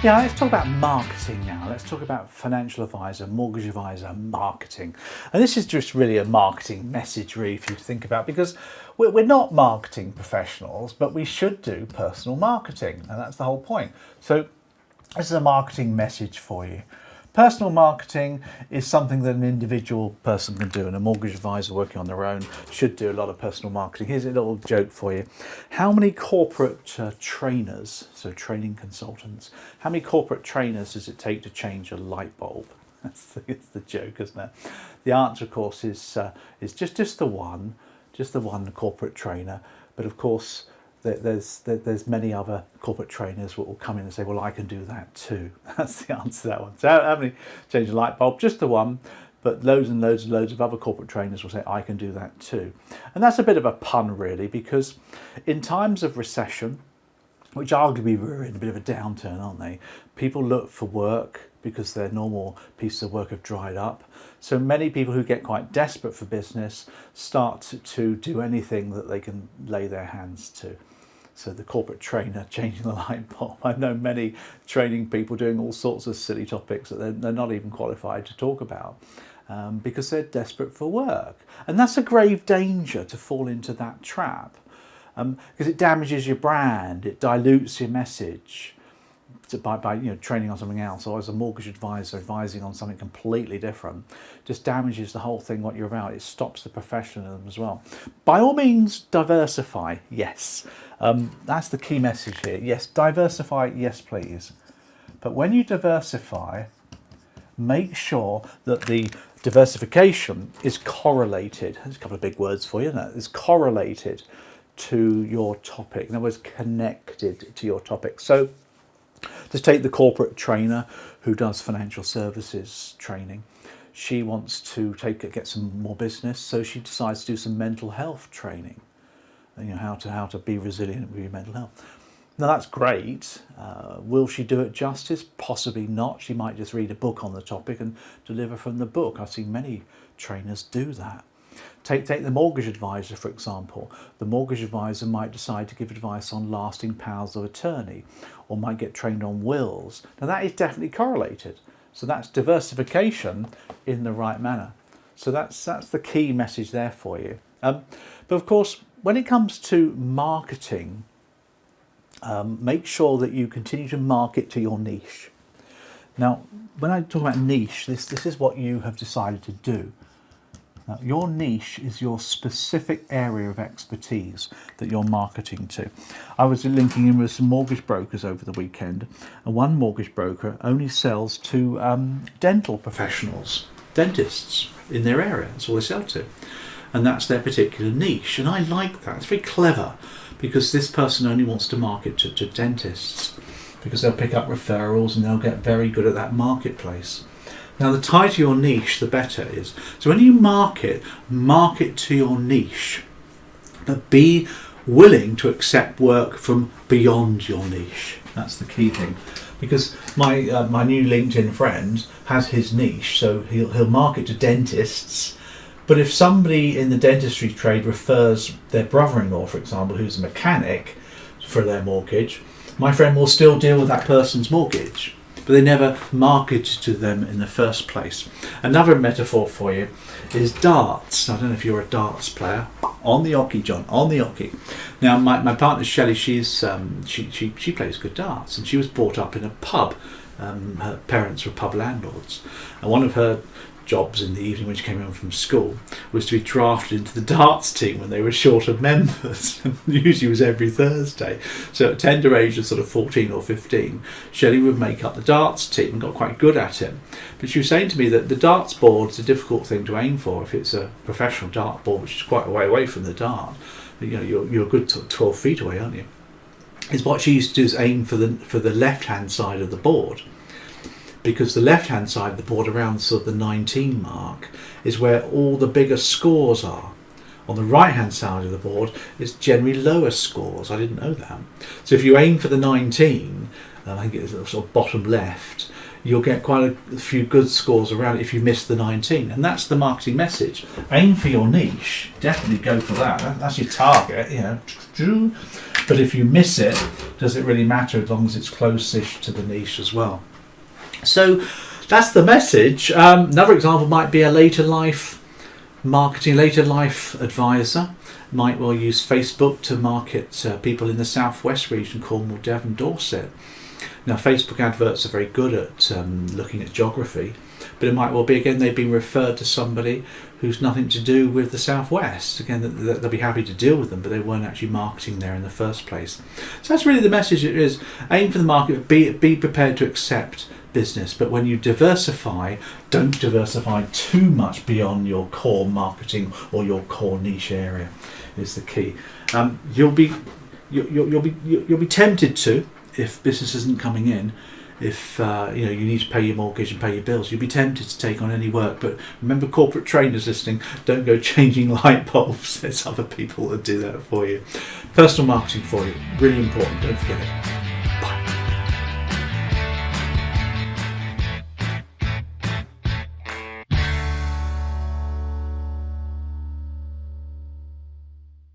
Yeah, let's talk about marketing now. Let's talk about financial advisor, mortgage advisor, marketing. And this is just really a marketing message, really, for you to think about, because we're not marketing professionals, but we should do personal marketing. And that's the whole point. So this is a marketing message for you. Personal marketing is something that an individual person can do, and a mortgage advisor working on their own should do a lot of personal marketing. Here's a little joke for you. How many corporate trainers, so training consultants, how many corporate trainers does it take to change a light bulb? That's the joke, isn't it? The answer, of course, is just the one corporate trainer. But of course, there's many other corporate trainers who will come in and say, well, I can do that too. That's the answer to that one. So how many change a light bulb? Just the one, but loads and loads and loads of other corporate trainers will say, I can do that too. And that's a bit of a pun, really, because in times of recession, which arguably we're in a bit of a downturn, aren't they? People look for work because their normal pieces of work have dried up. So many people who get quite desperate for business start to do anything that they can lay their hands to. So the corporate trainer changing the light bulb. I know many training people doing all sorts of silly topics that they're not even qualified to talk about because they're desperate for work. And that's a grave danger, to fall into that trap, because it damages your brand, it dilutes your message by training on something else, or as a mortgage advisor advising on something completely different. Just damages the whole thing, what you're about. It stops the professionalism as well. By all means, diversify, yes. That's the key message here. Yes, diversify, yes please. But when you diversify, make sure that the diversification is correlated. There's a couple of big words for you, isn't it? It's correlated to your topic. In other words, connected to your topic. So just take the corporate trainer who does financial services training. She wants to get some more business, so she decides to do some mental health training. How to be resilient with your mental health. Now that's great. Will she do it justice? Possibly not. She might just read a book on the topic and deliver from the book. I've seen many trainers do that. Take the mortgage advisor, for example. The mortgage advisor might decide to give advice on lasting powers of attorney, or might get trained on wills. Now that is definitely correlated. So that's diversification in the right manner. So that's the key message there for you. But of course, when it comes to marketing, make sure that you continue to market to your niche. Now, when I talk about niche, this is what you have decided to do. Now, your niche is your specific area of expertise that you're marketing to. I was linking in with some mortgage brokers over the weekend, and one mortgage broker only sells to dental professionals, dentists in their area. That's all they sell to. And that's their particular niche. And I like that. It's very clever, because this person only wants to market to dentists, because they'll pick up referrals and they'll get very good at that marketplace. Now, the tighter your niche, the better it is. So when you market to your niche, but be willing to accept work from beyond your niche. That's the key thing. Because my new LinkedIn friend has his niche, so he'll market to dentists. But if somebody in the dentistry trade refers their brother-in-law, for example, who's a mechanic, for their mortgage, my friend will still deal with that person's mortgage. But they never marketed to them in the first place. Another metaphor for you is darts. I don't know if you're a darts player. On the oche, John, on the oche. Now, my partner Shelley, she plays good darts, and she was brought up in a pub. Her parents were pub landlords, and one of her jobs in the evening when she came home from school was to be drafted into the darts team when they were short of members. Usually it was every Thursday. So at tender age of sort of 14 or 15, Shelley would make up the darts team and got quite good at it. But she was saying to me that the darts board is a difficult thing to aim for if it's a professional dart board, which is quite a way away from the dart. You're a good 12 feet away, aren't you? Is what she used to do is aim for the left-hand side of the board. Because the left-hand side of the board, around sort of the 19 mark, is where all the bigger scores are. On the right-hand side of the board is generally lower scores. I didn't know that. So if you aim for the 19, I think it's sort of bottom left, you'll get quite a few good scores around it if you miss the 19. And that's the marketing message. Aim for your niche. Definitely go for that. That's your target, But if you miss it, does it really matter as long as it's close-ish to the niche as well? So that's the message. Another example might be a later life marketing, later life advisor might well use Facebook to market people in the southwest region, Cornwall, Devon, Dorset. Now, Facebook adverts are very good at looking at geography, but it might well be, again, they've been referred to somebody who's nothing to do with the southwest. Again, they'll be happy to deal with them, but they weren't actually marketing there in the first place. So that's really the message. It is aim for the market, be prepared to accept business, but when you diversify, don't diversify too much beyond your core marketing or your core niche area. Is the key. You'll be tempted to, if business isn't coming in, if you need to pay your mortgage and pay your bills, you'll be tempted to take on any work. But remember, corporate trainers listening, don't go changing light bulbs. There's other people that do that for you. Personal marketing for you, really important. Don't forget it.